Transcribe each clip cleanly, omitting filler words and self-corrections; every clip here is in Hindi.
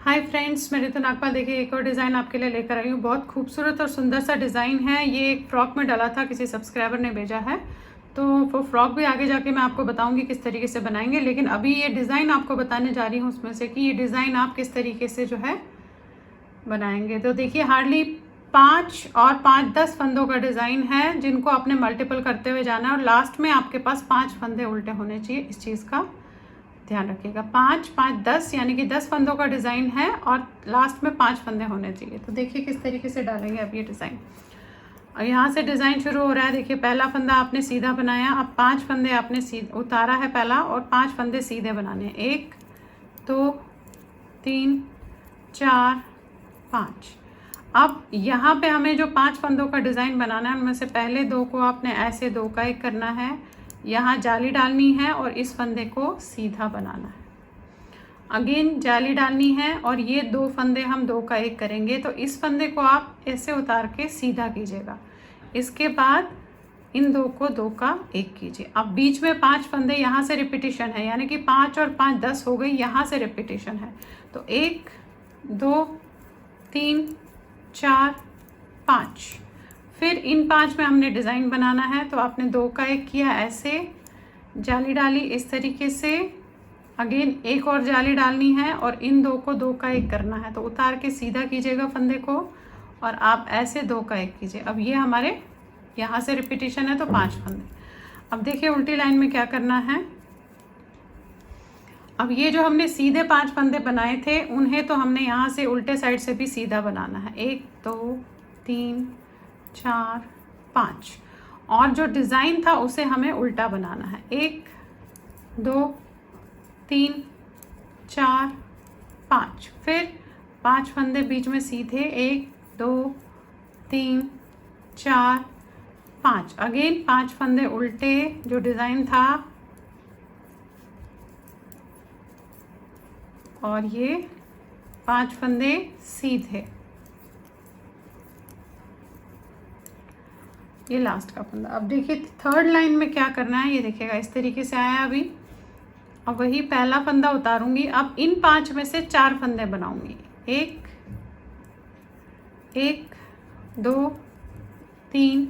हाय फ्रेंड्स, मैं रितु नागपाल। देखिए एक और डिज़ाइन आपके लिए लेकर आई हूँ। बहुत खूबसूरत और सुंदर सा डिज़ाइन है। ये एक फ़्रॉक में डाला था, किसी सब्सक्राइबर ने भेजा है, तो वो फ़्रॉक भी आगे जाके मैं आपको बताऊंगी किस तरीके से बनाएंगे। लेकिन अभी ये डिज़ाइन आपको बताने जा रही हूँ उसमें से कि ये डिज़ाइन आप किस तरीके से जो है बनाएंगे। तो देखिए हार्डली 5 और 5-10 फंदों का डिज़ाइन है, जिनको आपने मल्टीपल करते हुए जाना है और लास्ट में आपके पास 5 फंदे उल्टे होने चाहिए। इस चीज़ का ध्यान रखिएगा। 5, 5, 10 यानी कि 10 फंदों का डिज़ाइन है और लास्ट में 5 फंदे होने चाहिए। तो देखिए किस तरीके से डालेंगे अब ये डिज़ाइन। और यहाँ से डिज़ाइन शुरू हो रहा है। देखिए पहला फंदा आपने सीधा बनाया, अब 5 फंदे आपने उतारा है पहला, और 5 फंदे सीधे बनाने हैं। 1 2 3 4 5। अब यहाँ पे हमें जो 5 फंदों का डिज़ाइन बनाना है, उनमें से पहले 2 को आपने ऐसे 2 का 1 करना है, यहाँ जाली डालनी है और इस फंदे को सीधा बनाना है। अगेन जाली डालनी है और ये 2 फंदे हम 2 का 1 करेंगे, तो इस फंदे को आप ऐसे उतार के सीधा कीजिएगा। इसके बाद इन 2 को 2 का 1 कीजिए। अब बीच में 5 फंदे यहाँ से रिपीटिशन है, यानी कि 5 और 5 10 हो गई, यहाँ से रिपीटिशन है। तो 1 2 3 4 5। फिर इन 5 में हमने डिज़ाइन बनाना है, तो आपने 2 का 1 किया, ऐसे जाली डाली इस तरीके से। अगेन एक और जाली डालनी है और इन 2 को 2 का 1 करना है, तो उतार के सीधा कीजिएगा फंदे को और आप ऐसे 2 का 1 कीजिए। अब ये हमारे यहाँ से रिपीटिशन है, तो 5 फंदे। अब देखिए उल्टी लाइन में क्या करना है। अब ये जो हमने सीधे 5 फंदे बनाए थे, उन्हें तो हमने यहाँ से उल्टे साइड से भी सीधा बनाना है। 1 2 3 4 5। और जो डिज़ाइन था उसे हमें उल्टा बनाना है। 1 2 3 4 5। फिर 5 फंदे बीच में सीधे, 1 2 3 4 5। अगेन 5 फंदे उल्टे, जो डिज़ाइन था, और ये 5 फंदे सीधे। ये लास्ट का फंदा। अब देखिए थर्ड लाइन में क्या करना है, ये देखिएगा इस तरीके से आया अभी। अब वही पहला फंदा उतारूंगी। अब इन 5 में से 4 फंदे बनाऊंगी। 1 2 3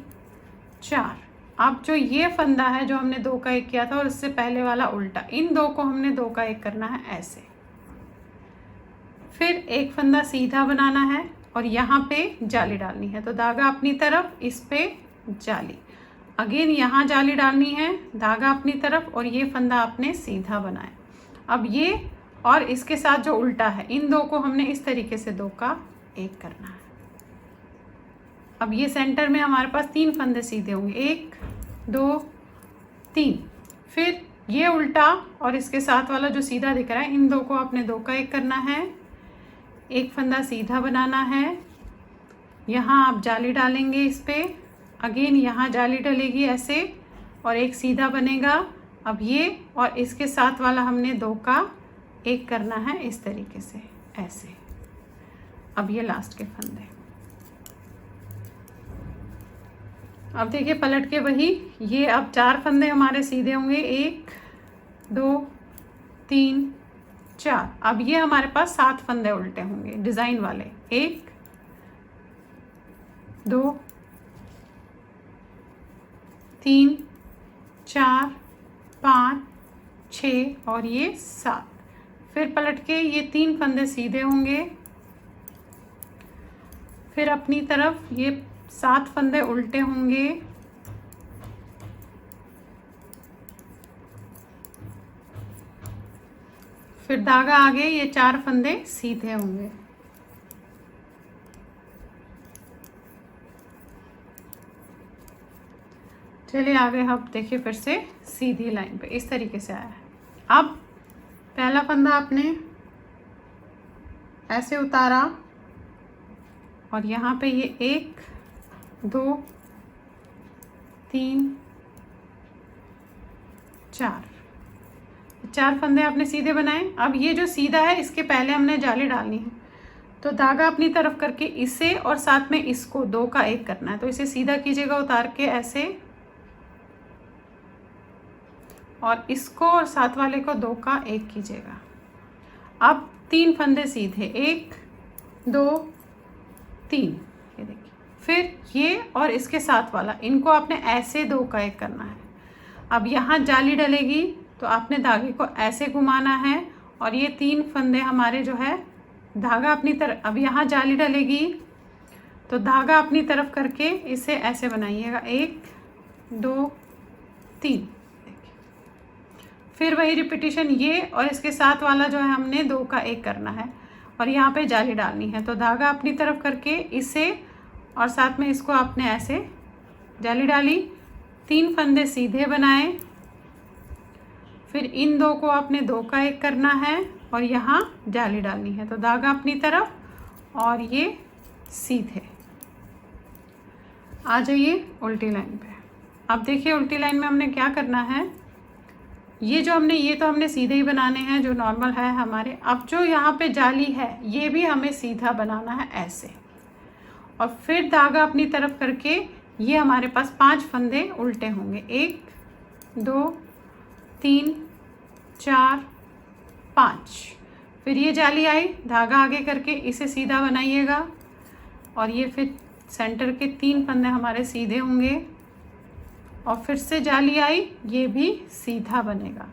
4। अब जो ये फंदा है जो हमने 2 का 1 किया था और इससे पहले वाला उल्टा, इन 2 को हमने 2 का 1 करना है ऐसे। फिर एक फंदा सीधा बनाना है और यहाँ पे जाली डालनी है, तो धागा अपनी तरफ, इस पे जाली। अगेन यहाँ जाली डालनी है, धागा अपनी तरफ, और ये फंदा आपने सीधा बनाया। अब ये और इसके साथ जो उल्टा है, इन 2 को हमने इस तरीके से 2 का 1 करना है। अब ये सेंटर में हमारे पास 3 फंदे सीधे होंगे, 1 2 3। फिर ये उल्टा और इसके साथ वाला जो सीधा दिख रहा है, इन 2 को आपने 2 का 1 करना है। एक फंदा सीधा बनाना है, यहाँ आप जाली डालेंगे इस पे। अगेन यहाँ जाली डलेगी ऐसे और एक सीधा बनेगा। अब ये और इसके साथ वाला हमने 2 का 1 करना है इस तरीके से ऐसे। अब ये लास्ट के फंदे। अब देखिए पलट के वही, ये अब 4 फंदे हमारे सीधे होंगे, 1 2 3 4। अब ये हमारे पास 7 फंदे उल्टे होंगे डिज़ाइन वाले। 1 2 3 4 5 6 और ये 7। फिर पलट के ये 3 फंदे सीधे होंगे, फिर अपनी तरफ ये 7 फंदे उल्टे होंगे, फिर धागा आगे, ये 4 फंदे सीधे होंगे। चलिए आगे हम देखिए फिर से सीधी लाइन पे इस तरीके से आया है। अब पहला फंदा आपने ऐसे उतारा और यहाँ पे ये 1 2 3 4 फंदे आपने सीधे बनाए। अब ये जो सीधा है, इसके पहले हमने जाली डालनी है, तो धागा अपनी तरफ करके इसे और साथ में इसको 2 का 1 करना है। तो इसे सीधा कीजिएगा उतार के ऐसे, और इसको और साथ वाले को 2 का 1 कीजिएगा। अब 3 फंदे सीधे, 1 2 3, ये देखिए। फिर ये और इसके साथ वाला, इनको आपने ऐसे 2 का 1 करना है। अब यहाँ जाली डलेगी तो आपने धागे को ऐसे घुमाना है और ये 3 फंदे हमारे जो है धागा अपनी तरफ, अब यहाँ जाली डलेगी तो धागा अपनी तरफ करके इसे ऐसे बनाइएगा, 1 2 3। फिर वही रिपीटिशन, ये और इसके साथ वाला जो है हमने 2 का 1 करना है और यहाँ पे जाली डालनी है। तो धागा अपनी तरफ करके इसे और साथ में इसको आपने ऐसे जाली डाली, 3 फंदे सीधे बनाए, फिर इन 2 को आपने 2 का 1 करना है और यहाँ जाली डालनी है। तो धागा अपनी तरफ और ये सीधे। आ जाइए उल्टी लाइन पे। अब देखिए उल्टी लाइन में हमने क्या करना है, ये जो हमने, ये तो हमने सीधे ही बनाने हैं जो नॉर्मल है हमारे। अब जो यहाँ पे जाली है ये भी हमें सीधा बनाना है ऐसे, और फिर धागा अपनी तरफ करके ये हमारे पास 5 फंदे उल्टे होंगे, 1 2 3 4 5। फिर ये जाली आई, धागा आगे करके इसे सीधा बनाइएगा और ये फिर सेंटर के 3 फंदे हमारे सीधे होंगे और फिर से जाली आई, ये भी सीधा बनेगा।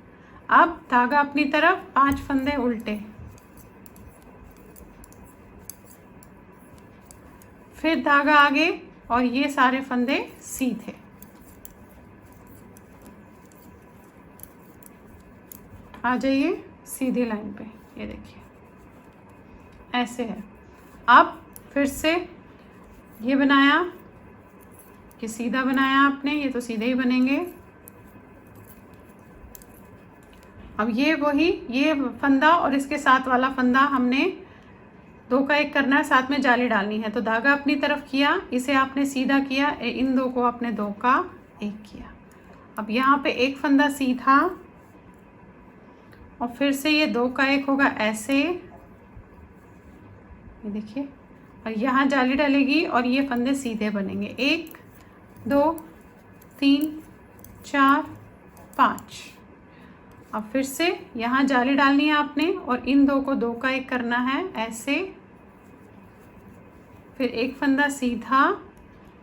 अब धागा अपनी तरफ, 5 फंदे उल्टे, फिर धागा आगे और ये सारे फंदे सीधे। आ जाइए सीधी लाइन पे, ये देखिए ऐसे है। अब फिर से ये बनाया कि सीधा बनाया आपने, ये तो सीधे ही बनेंगे। अब ये वही, ये फंदा और इसके साथ वाला फंदा हमने 2 का 1 करना है, साथ में जाली डालनी है। तो धागा अपनी तरफ किया, इसे आपने सीधा किया, इन 2 को आपने 2 का 1 किया। अब यहाँ पे 1 फंदा सीधा और फिर से ये 2 का 1 होगा ऐसे, ये देखिए, और यहाँ जाली डलेगी और ये फंदे सीधे बनेंगे, 1 2 3 4 5। अब फिर से यहाँ जाली डालनी है आपने और इन 2 को 2 का 1 करना है ऐसे, फिर 1 फंदा सीधा,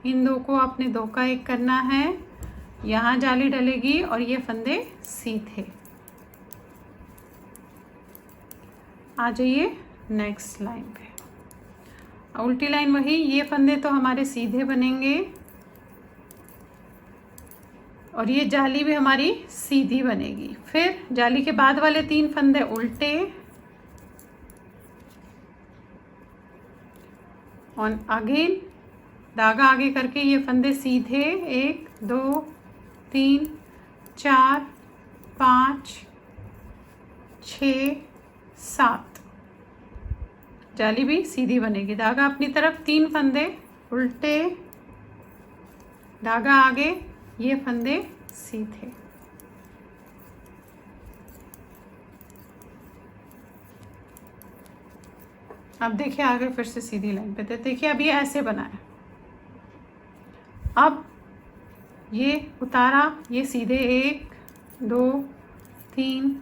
इन 2 को आपने 2 का 1 करना है, यहाँ जाली डलेगी और ये फंदे सीधे। आ जाइए नेक्स्ट लाइन पे। उल्टी लाइन वही, ये फंदे तो हमारे सीधे बनेंगे और ये जाली भी हमारी सीधी बनेगी। फिर जाली के बाद वाले 3 फंदे उल्टे और अगेन धागा आगे करके ये फंदे सीधे, 1 2 3 4 5 6 7। जाली भी सीधी बनेगी, धागा अपनी तरफ, 3 फंदे उल्टे, धागा आगे, ये फंदे सीधे। अब देखिए आगे फिर से सीधी लाइन पे, देखिए अब ये ऐसे बना है। अब ये उतारा, ये सीधे, 1 2 3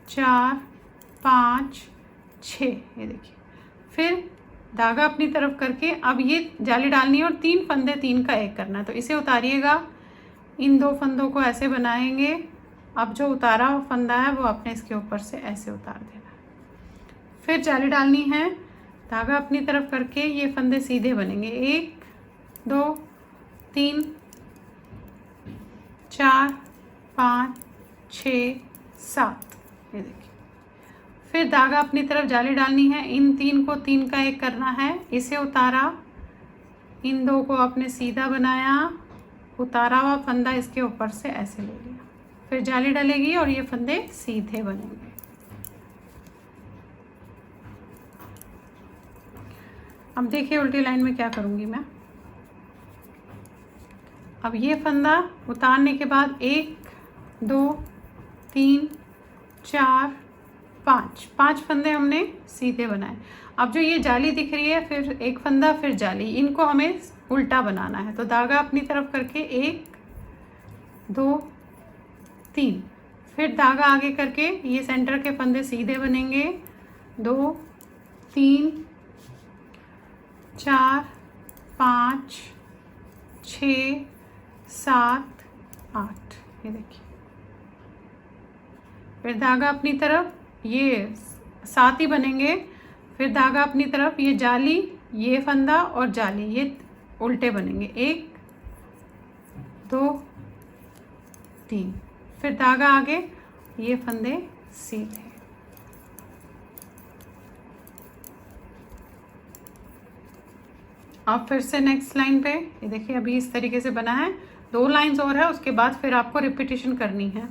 4 5 6, ये देखिए। फिर धागा अपनी तरफ करके अब ये जाली डालनी है और 3 फंदे 3 का 1 करना है। तो इसे उतारिएगा, इन 2 फंदों को ऐसे बनाएंगे। अब जो उतारा हुआ फंदा है वो आपने इसके ऊपर से ऐसे उतार देना है। फिर जाली डालनी है, धागा अपनी तरफ करके ये फंदे सीधे बनेंगे, 1 2 3 4 5 6 7, ये देखिए। फिर धागा अपनी तरफ जाली डालनी है, इन 3 को 3 का 1 करना है, इसे उतारा, इन 2 को आपने सीधा बनाया, उतारा हुआ फंदा इसके ऊपर से ऐसे ले लिया, फिर जाली डलेगी और ये फंदे सीधे बनेंगे। अब देखिए उल्टी लाइन में क्या करूँगी मैं। अब ये फंदा उतारने के बाद 1 2 3 4 5 फंदे हमने सीधे बनाए। अब जो ये जाली दिख रही है, फिर 1 फंदा फिर जाली, इनको हमें उल्टा बनाना है। तो धागा अपनी तरफ करके 1 2 3, फिर धागा आगे करके ये सेंटर के फंदे सीधे बनेंगे 2 3 4 5 6 7 8। ये देखिए, फिर धागा अपनी तरफ, ये 7 ही बनेंगे। फिर धागा अपनी तरफ, ये जाली, ये फंदा और जाली, ये उल्टे बनेंगे। 1 2 3, फिर धागा आगे, ये फंदे सीधे। अब फिर से नेक्स्ट लाइन पे, ये देखिए अभी इस तरीके से बना है। 2 लाइंस और है, उसके बाद फिर आपको रिपीटेशन करनी है।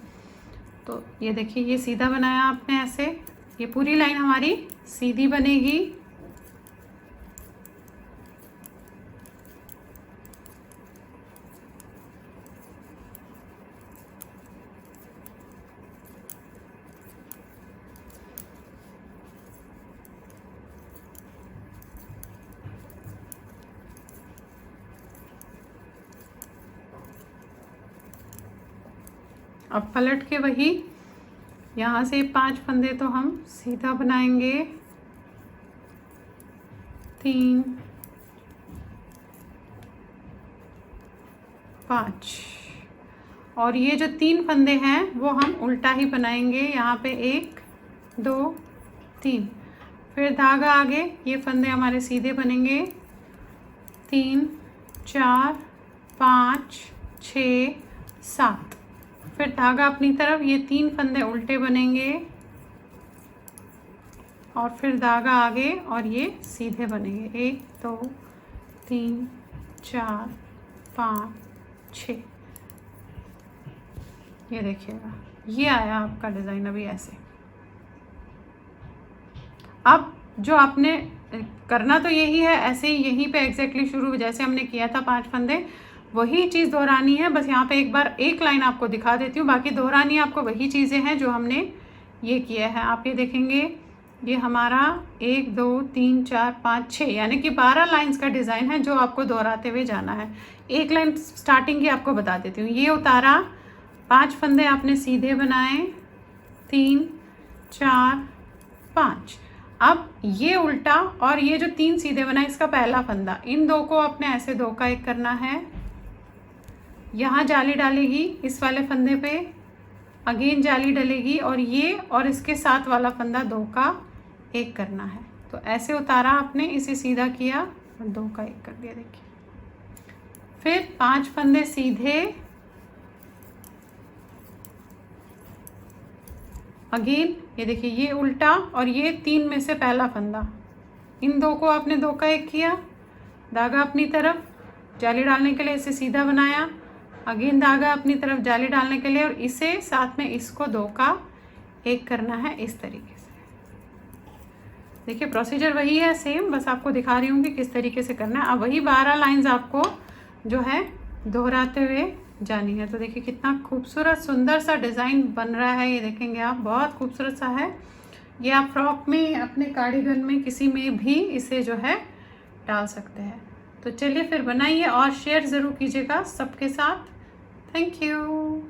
तो ये देखिए, ये सीधा बनाया आपने ऐसे, ये पूरी लाइन हमारी सीधी बनेगी। अब पलट के वही यहाँ से 5 फंदे तो हम सीधा बनाएंगे। 3 5, और ये जो 3 फंदे हैं वो हम उल्टा ही बनाएंगे। यहाँ पे 1 2 3, फिर धागा आगे, ये फंदे हमारे सीधे बनेंगे। 3 4 5 6 7, फिर धागा अपनी तरफ, ये 3 फंदे उल्टे बनेंगे और फिर धागा आगे और ये सीधे बनेंगे। 1 2 3 4 5 6। ये देखिएगा, ये आया आपका डिज़ाइन अभी ऐसे। अब जो आपने करना तो यही है, ऐसे ही यहीं पे एग्जैक्टली शुरू जैसे हमने किया था 5 फंदे, वही चीज़ दोहरानी है। बस यहाँ पे एक बार एक लाइन आपको दिखा देती हूँ, बाकी दोहरानी आपको वही चीज़ें हैं जो हमने ये किया है। आप ये देखेंगे, ये हमारा 1 2 3 4 5 6 यानी कि 12 लाइंस का डिज़ाइन है जो आपको दोहराते हुए जाना है। एक लाइन स्टार्टिंग की आपको बता देती हूँ। ये उतारा, 5 फंदे आपने सीधे बनाए, 3 4 5। अब ये उल्टा और ये जो 3 सीधे बनाए, इसका पहला फंदा, इन 2 को आपने ऐसे 2 का 1 करना है। यहाँ जाली डालेगी इस वाले फंदे पे, अगेन जाली डलेगी और ये और इसके साथ वाला फंदा 2 का 1 करना है। तो ऐसे उतारा आपने, इसे सीधा किया और 2 का 1 कर दिया। देखिए, फिर 5 फंदे सीधे, अगेन ये देखिए, ये उल्टा और ये 3 में से पहला फंदा, इन 2 को आपने 2 का 1 किया। धागा अपनी तरफ, जाली डालने के लिए इसे सीधा बनाया, अगेन धागा अपनी तरफ जाली डालने के लिए, और इसे साथ में इसको 2 का 1 करना है इस तरीके से। देखिए प्रोसीजर वही है सेम, बस आपको दिखा रही हूँ कि किस तरीके से करना है। अब वही 12 लाइंस आपको जो है दोहराते हुए जानी है। तो देखिए कितना खूबसूरत सुंदर सा डिज़ाइन बन रहा है, ये देखेंगे आप, बहुत खूबसूरत सा है। ये आप फ्रॉक में, अपने कार्डिगन में, किसी में भी इसे जो है डाल सकते हैं। तो चलिए फिर बनाइए और शेयर ज़रूर कीजिएगा सबके साथ। Thank you.